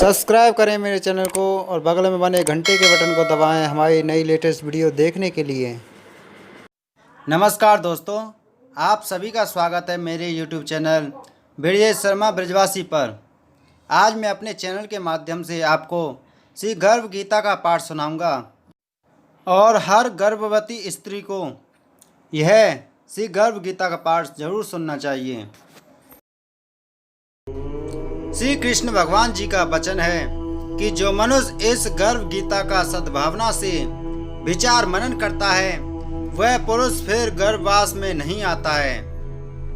Subscribe करें मेरे channel को और बगल में बने घंटे के बटन को दबाएं हमारी नई लेटेस्ट वीडियो देखने के लिए। नमस्कार दोस्तों, आप सभी का स्वागत है मेरे YouTube चैनल ब्रजेश शर्मा ब्रजवासी पर। आज मैं अपने चैनल के माध्यम से आपको श्री गर्भ गीता का पाठ सुनाऊंगा और हर गर्भवती स्त्री को यह श्री गर्भ गीता का पाठ जरूर सुनना चाहिए। श्री कृष्ण भगवान जी का वचन है कि जो मनुष्य इस गर्भ गीता का सद्भावना से विचार मनन करता है वह पुरुष फिर गर्भवास में नहीं आता है।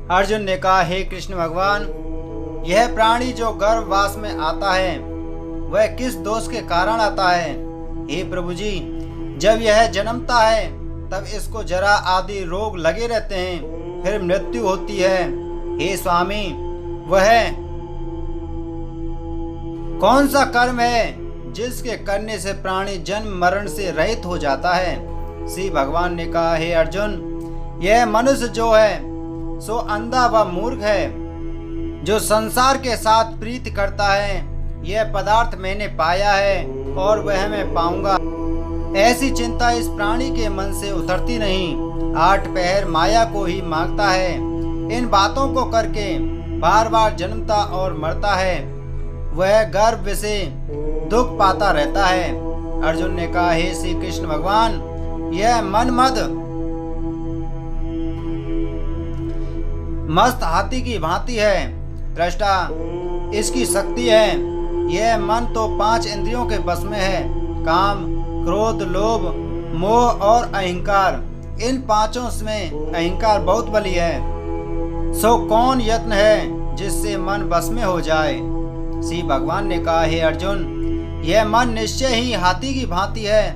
अर्जुन ने कहा, हे कृष्ण भगवान, यह प्राणी जो गर्भवास में आता है वह किस दोष के कारण आता है? हे प्रभु जी, जब यह जन्मता है तब इसको जरा आदि रोग लगे रहते हैं, फिर मृत्यु होती है। हे स्वामी, वह कौन सा कर्म है जिसके करने से प्राणी जन्म मरण से रहित हो जाता है? श्री भगवान ने कहा, हे अर्जुन, यह मनुष्य जो है सो अंधा व मूर्ख है, जो संसार के साथ प्रीति करता है। यह पदार्थ मैंने पाया है और वह मैं पाऊंगा, ऐसी चिंता इस प्राणी के मन से उतरती नहीं। 8 पहर माया को ही मांगता है, इन बातों को करके बार बार जन्मता और मरता है, वह गर्भ से दुख पाता रहता है। अर्जुन ने कहा, हे श्री कृष्ण भगवान, यह मनमद मस्त हाथी की भांति है, दृष्टा इसकी शक्ति है। यह मन तो 5 इंद्रियों के बस में है, काम, क्रोध, लोभ, मोह और अहंकार। इन पांचों में अहंकार बहुत बली है। सो कौन यत्न है जिससे मन बस में हो जाए? श्री भगवान ने कहा, हे अर्जुन, यह मन निश्चय ही हाथी की भांति है,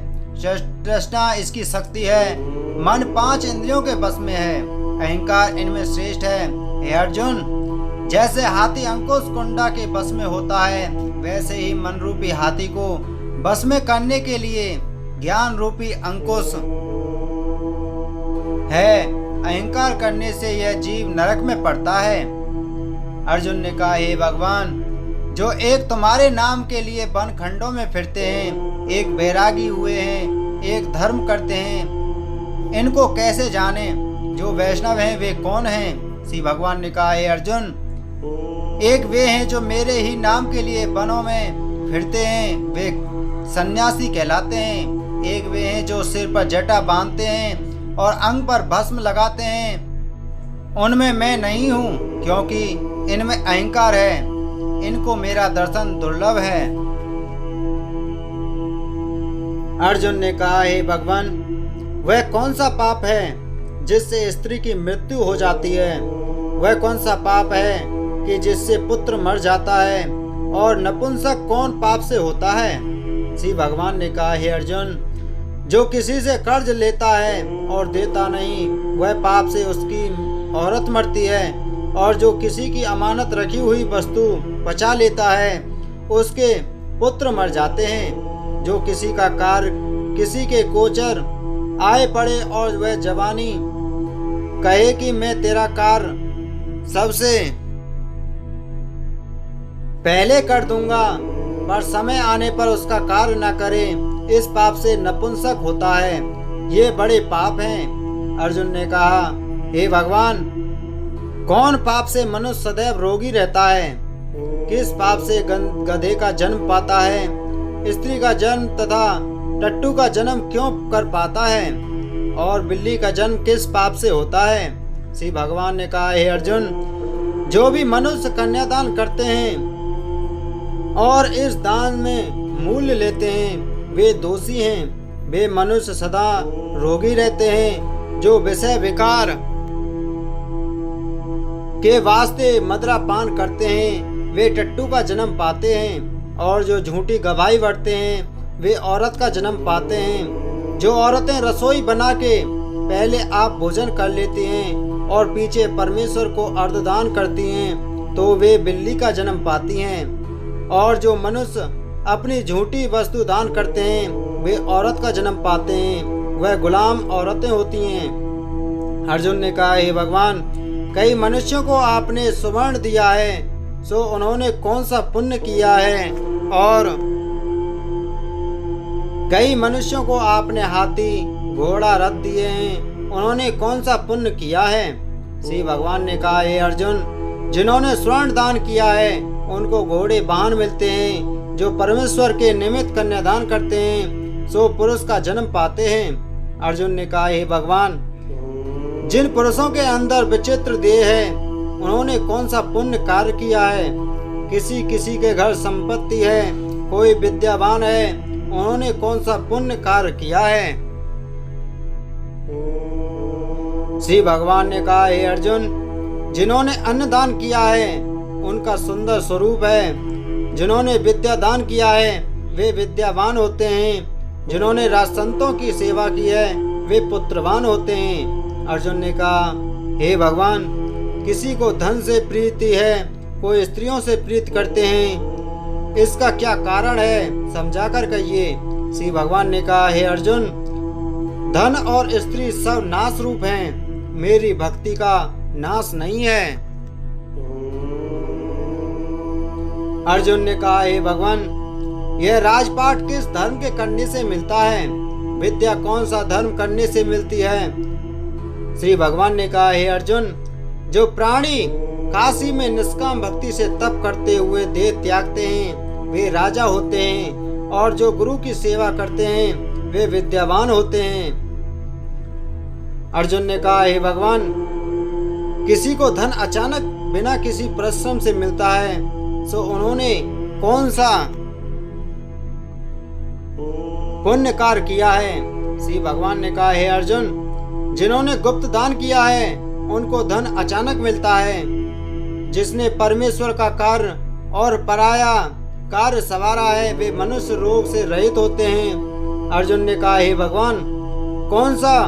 तृष्णा इसकी शक्ति है। मन 5 इंद्रियों के बस में है, अहंकार इनमें श्रेष्ठ है। हे अर्जुन, जैसे हाथी अंकुश कुंडा के बस में होता है, वैसे ही मन रूपी हाथी को बस में करने के लिए ज्ञान रूपी अंकुश है। अहंकार करने से यह जीव नरक में पड़ता है। अर्जुन ने कहा, हे भगवान, जो एक तुम्हारे नाम के लिए वन खंडों में फिरते हैं, एक बैरागी हुए हैं, एक धर्म करते हैं, इनको कैसे जाने? जो वैष्णव हैं वे कौन हैं? श्री भगवान ने कहा, हे अर्जुन, एक वे हैं जो मेरे ही नाम के लिए वनों में फिरते हैं, वे सन्यासी कहलाते हैं। एक वे हैं जो सिर पर जटा बांधते हैं और अंग पर भस्म लगाते हैं, उनमें मैं नहीं हूँ, क्योंकि इनमें अहंकार है, इनको मेरा दर्शन दुर्लभ है। अर्जुन ने कहा, हे भगवान, वह कौन सा पाप है जिससे स्त्री की मृत्यु हो जाती है? वह कौन सा पाप है कि जिससे पुत्र मर जाता है? और नपुंसक कौन पाप से होता है? श्री भगवान ने कहा, हे अर्जुन, जो किसी से कर्ज लेता है और देता नहीं, वह पाप से उसकी औरत मरती है। और जो किसी की अमानत रखी हुई वस्तु बचा लेता है, उसके पुत्र मर जाते हैं। जो किसी का कार्य किसी के गोचर आए पड़े और वह जवानी कहे कि मैं तेरा कार्य सबसे पहले कर दूंगा, पर समय आने पर उसका कार्य न करे, इस पाप से नपुंसक होता है। ये बड़े पाप हैं। अर्जुन ने कहा, हे भगवान, कौन पाप से मनुष्य सदैव रोगी रहता है? किस पाप से गधे का जन्म पाता है, स्त्री का जन्म तथा टट्टू का जन्म क्यों कर पाता है, और बिल्ली का जन्म किस पाप से होता है? श्री भगवान ने कहा, हे अर्जुन, जो भी मनुष्य कन्यादान करते हैं और इस दान में मूल्य लेते हैं, वे दोषी हैं। वे मनुष्य सदा रोगी रहते हैं, जो विषय विकार के वास्ते मदिरा पान करते हैं, वे टट्टू का जन्म पाते हैं। और जो झूठी गवाही बढ़ते हैं, वे औरत का जन्म पाते हैं। जो औरतें रसोई बना के पहले आप भोजन कर लेती हैं और पीछे परमेश्वर को अर्धदान करती हैं, तो वे बिल्ली का जन्म पाती हैं। और जो मनुष्य अपनी झूठी वस्तु दान करते हैं, वे औरत का जन्म पाते हैं, वह गुलाम औरतें होती हैं। अर्जुन ने कहा, हे भगवान, कई मनुष्यों को आपने सुवर्ण दिया है, सो उन्होंने कौन सा पुण्य किया है और कई मनुष्यों को आपने हाथी घोड़ा रथ दिए हैं, उन्होंने कौन सा पुण्य किया है? श्री भगवान ने कहा, हे अर्जुन, जिन्होंने स्वर्ण दान किया है उनको घोड़े वाहन मिलते हैं। जो परमेश्वर के निमित्त कन्यादान करते हैं सो पुरुष का जन्म पाते हैं। अर्जुन ने कहा, हे भगवान, जिन पुरुषों के अंदर विचित्र देह है उन्होंने कौन सा पुण्य कार्य किया है? किसी किसी के घर संपत्ति है, कोई विद्यावान है, उन्होंने कौन सा पुण्य कार्य किया है? श्री भगवान ने कहा, हे अर्जुन, जिन्होंने अन्न दान किया है उनका सुंदर स्वरूप है। जिन्होंने विद्या दान किया है वे विद्यावान होते हैं। जिन्होंने राजसंतों की सेवा की है वे पुत्रवान होते हैं। अर्जुन ने कहा, हे भगवान, किसी को धन से प्रीति है, कोई स्त्रियों से प्रीति करते हैं, इसका क्या कारण है? समझाकर कहिए। श्री भगवान ने कहा, हे अर्जुन, धन और स्त्री सब नाश रूप हैं, मेरी भक्ति का नाश नहीं है। अर्जुन ने कहा, हे भगवान, यह राजपाट किस धर्म के करने से मिलता है? विद्या कौन सा धर्म करने से मिलती है? श्री भगवान ने कहा, हे अर्जुन, जो प्राणी काशी में निष्काम भक्ति से तप करते हुए देह त्यागते हैं वे राजा होते हैं, और जो गुरु की सेवा करते हैं वे विद्यावान होते हैं। अर्जुन ने कहा, हे भगवान, किसी को धन अचानक बिना किसी परिश्रम से मिलता है, सो उन्होंने कौन सा पुण्य कार्य किया है? श्री भगवान ने कहा, हे अर्जुन, जिन्होंने गुप्त दान किया है उनको धन अचानक मिलता है। जिसने परमेश्वर का कार्य और पराया कार्य सवारा है वे मनुष्य रोग से रहित होते हैं। अर्जुन ने कहा, हे भगवान, कौन सा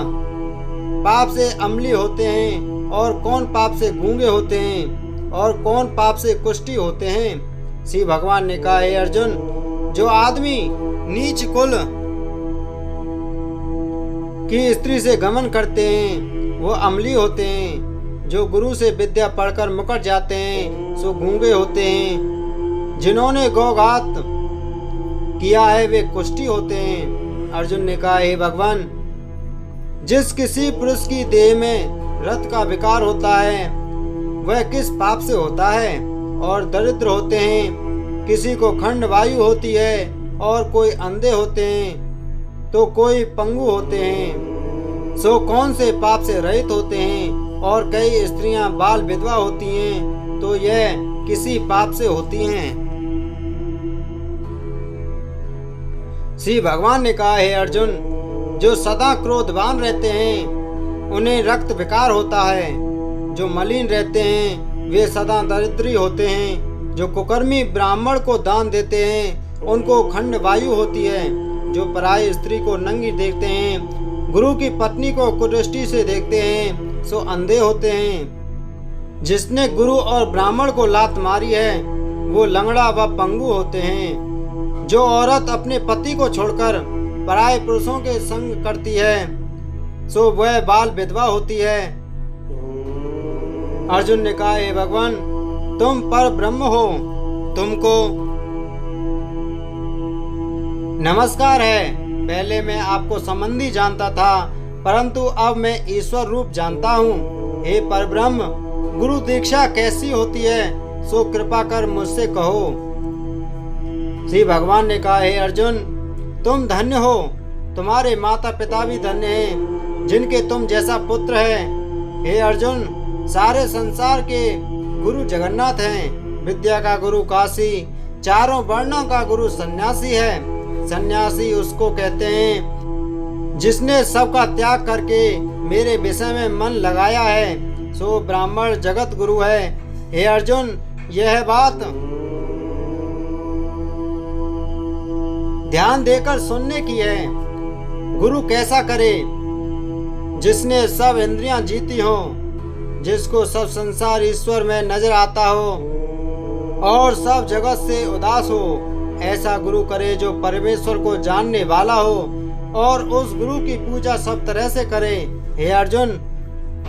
पाप से अम्ली होते हैं और कौन पाप से गूंगे होते हैं और कौन पाप से कुष्ठी होते हैं? श्री भगवान ने कहा, हे अर्जुन, जो आदमी नीच कुल की स्त्री से गमन करते हैं वो अम्ली होते हैं। जो गुरु से विद्या पढ़कर मुकर जाते हैं सो गूंगे होते हैं। जिन्होंने गौघात किया है वे कुष्ठी होते हैं। अर्जुन ने कहा, हे भगवान, जिस किसी पुरुष की देह में रथ का विकार होता है वह किस पाप से होता है? और दरिद्र होते हैं, किसी को खंड वायु होती है, और कोई अंधे होते हैं तो कोई पंगु होते हैं, सो कौन से पाप से रहित होते हैं? और कई स्त्रियां बाल विधवा होती हैं तो यह किसी पाप से होती हैं। श्री भगवान ने कहा, हे अर्जुन, जो सदा क्रोधवान रहते हैं उन्हें रक्त विकार होता है। जो मलिन रहते हैं वे सदा दरिद्री होते हैं। जो कुकर्मी ब्राह्मण को दान देते हैं उनको खंड वायु होती है। जो पराई स्त्री को नंगी देखते हैं, गुरु की पत्नी को कुदृष्टि से देखते हैं सो अंधे होते हैं। जिसने गुरु और ब्राह्मण को लात मारी है वो लंगड़ा व पंगु होते हैं। जो औरत अपने पति को छोड़कर पराये पुरुषों के संग करती है सो वह बाल विधवा होती है। अर्जुन ने कहा, हे भगवान, तुम पर ब्रह्म हो, तुमको नमस्कार है। पहले मैं आपको संबंधी जानता था परंतु अब मैं ईश्वर रूप जानता हूँ। हे परब्रह्म, गुरु दीक्षा कैसी होती है सो कृपा कर मुझसे कहो। श्री भगवान ने कहा, हे अर्जुन, तुम धन्य हो, तुम्हारे माता पिता भी धन्य हैं जिनके तुम जैसा पुत्र है। हे अर्जुन, सारे संसार के गुरु जगन्नाथ हैं। विद्या का गुरु काशी, चारों वर्णों का गुरु सन्यासी है। सन्यासी उसको कहते हैं जिसने सबका त्याग करके मेरे विषय में मन लगाया है, सो ब्राह्मण जगत गुरु है। हे अर्जुन, यह बात ध्यान देकर सुनने की है। गुरु कैसा करे? जिसने सब इंद्रियां जीती हो, जिसको सब संसार ईश्वर में नजर आता हो और सब जगत से उदास हो। ऐसा गुरु करे जो परमेश्वर को जानने वाला हो और उस गुरु की पूजा सब तरह से करे। हे अर्जुन,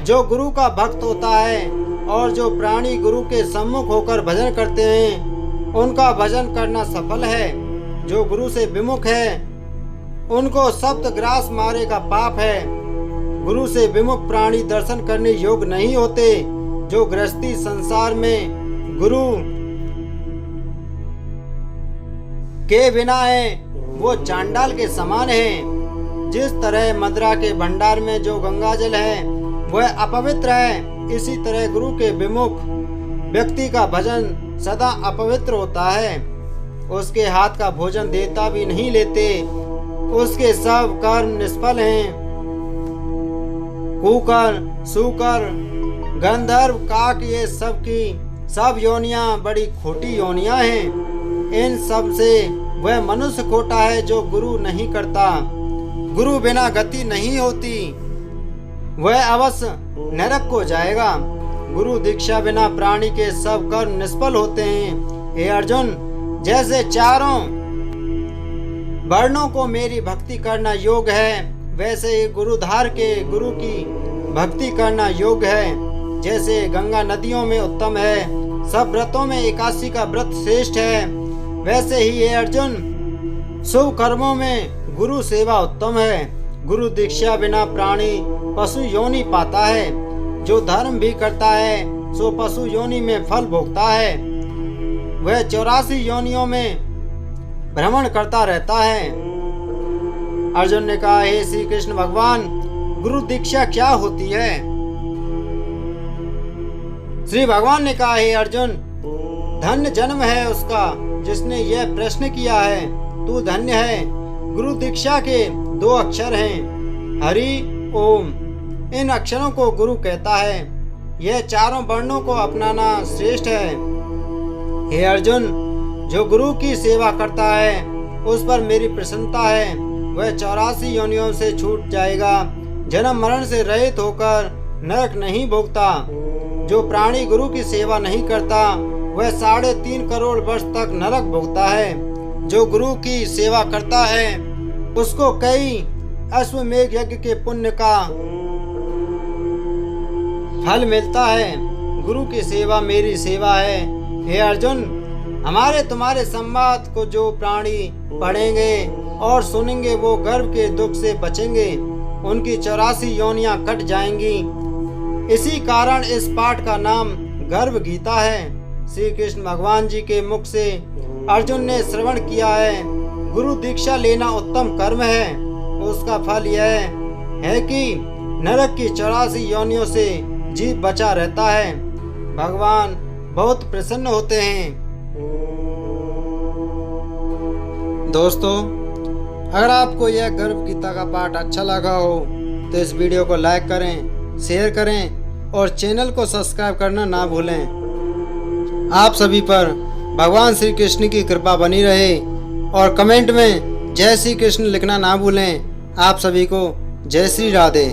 जो गुरु का भक्त होता है और जो प्राणी गुरु के सम्मुख होकर भजन करते हैं उनका भजन करना सफल है। जो गुरु से विमुख है उनको सप्त ग्रास मारे का पाप है। गुरु से विमुख प्राणी दर्शन करने योग्य नहीं होते। जो गृहस्थी संसार में गुरु के बिना है वो चांडाल के समान है। जिस तरह मदिरा के भंडार में जो गंगा जल है वह अपवित्र है, इसी तरह गुरु के विमुख व्यक्ति का भजन सदा अपवित्र होता है। उसके हाथ का भोजन देवता भी नहीं लेते, उसके सब कर्म निष्फल हैं। कुकर, सूकर, गंधर्व, काक ये सब योनियां बड़ी खोटी योनियां हैं। इन सब से वह मनुष्य खोटा है जो गुरु नहीं करता। गुरु बिना गति नहीं होती, वह अवश्य नरक को जाएगा। गुरु दीक्षा बिना प्राणी के सब कर्म निष्फल होते हैं। हे अर्जुन, जैसे चारों वर्णों को मेरी भक्ति करना योग्य है, वैसे ही गुरुधार के गुरु की भक्ति करना योग्य है। जैसे गंगा नदियों में उत्तम है, सब व्रतों में एकादशी का व्रत श्रेष्ठ है, वैसे ही ये अर्जुन शुभ कर्मों में गुरु सेवा उत्तम है। गुरु दीक्षा बिना प्राणी पशु योनि पाता है। जो धर्म भी करता है सो पशु योनि में फल भोगता है। वह 84 योनियों में भ्रमण करता रहता है। अर्जुन ने कहा, हे श्री कृष्ण भगवान, गुरु दीक्षा क्या होती है? श्री भगवान ने कहा, हे अर्जुन, धन्य जन्म है उसका जिसने यह प्रश्न किया है। तू धन्य है। गुरु दीक्षा के 2 अक्षर हैं, हरि ओम। इन अक्षरों को गुरु कहता है। यह चारों वर्णों को अपनाना श्रेष्ठ है। हे अर्जुन, जो गुरु की सेवा करता है उस पर मेरी प्रसन्नता है। वह 84 योनियों से छूट जाएगा, जन्म मरण से रहित होकर नरक नहीं भोगता। जो प्राणी गुरु की सेवा नहीं करता वह 3.5 करोड़ वर्ष तक नरक भोगता है। जो गुरु की सेवा करता है उसको कई अश्वमेध यज्ञ के पुण्य का फल मिलता है। गुरु की सेवा मेरी सेवा है। हे अर्जुन, हमारे तुम्हारे संवाद को जो प्राणी पढ़ेंगे और सुनेंगे वो गर्भ के दुख से बचेंगे, उनकी 84 योनियां कट जाएंगी। इसी कारण इस पाठ का नाम गर्भ गीता है। श्री कृष्ण भगवान जी के मुख से अर्जुन ने श्रवण किया है। गुरु दीक्षा लेना उत्तम कर्म है। उसका फल यह है कि नरक की 84 योनियों से जीव बचा रहता है। भगवान बहुत प्रसन्न होते हैं। दोस्तों, अगर आपको यह गर्भ गीता का पाठ अच्छा लगा हो तो इस वीडियो को लाइक करें, शेयर करें और चैनल को सब्सक्राइब करना ना भूलें। आप सभी पर भगवान श्री कृष्ण की कृपा बनी रहे और कमेंट में जय श्री कृष्ण लिखना ना भूलें। आप सभी को जय श्री राधे।